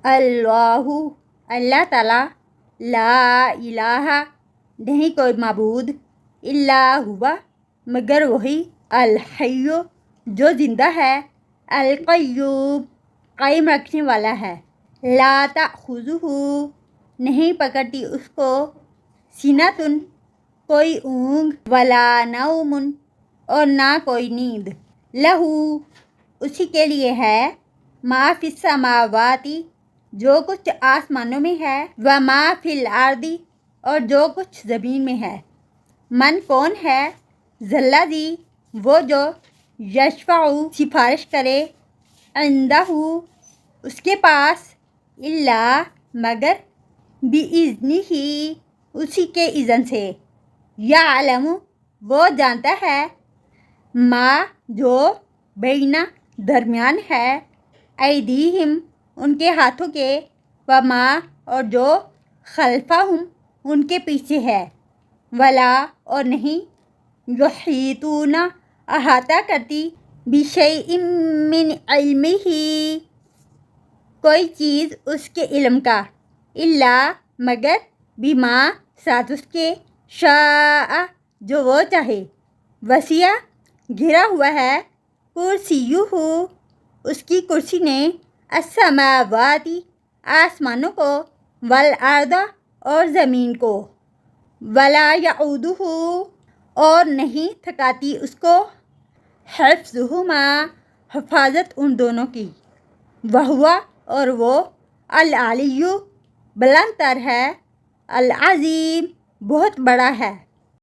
اللہ اللہ تعالیٰ، لا الہ نہیں کوئی معبود، الا ہوا مگر وہی، الحی جو زندہ ہے، القیوم قائم رکھنے والا ہے، لا تأخذہ نہیں پکڑتی اس کو، سینۃ کوئی اونگ، ولا نوم اور نہ کوئی نیند، لہو اسی کے لیے ہے، ما فی السماوات جو کچھ آسمانوں میں ہے، وما فی الارض اور جو کچھ زمین میں ہے، من کون ہے، ذلذی وہ جو، یشفع سفارش کرے، عندہ اس کے پاس، الا مگر، بِإِذْنِهِ اسی کے اذن سے، یعلم وہ جانتا ہے، ما جو بین درمیان ہے، ایدیہم ان کے ہاتھوں کے، وما اور جو خلفہم ان کے پیچھے ہے، ولا اور نہیں، یحیطون احاطہ کرتی، بشیء من علمہ کوئی چیز اس کے علم کا، الا مگر، بما ساتھ اس کے، شاء جو وہ چاہے، وسیع گھرا ہوا ہے، کرسیہ اس کی کرسی نے، السماوات آسمانوں کو، والارض اور زمین کو، ولا یعودہ اور نہیں تھکاتی اس کو، حفظہما حفاظت ان دونوں کی، وہوا اور وہ، العلی بلند تر ہے، العظیم بہت بڑا ہے۔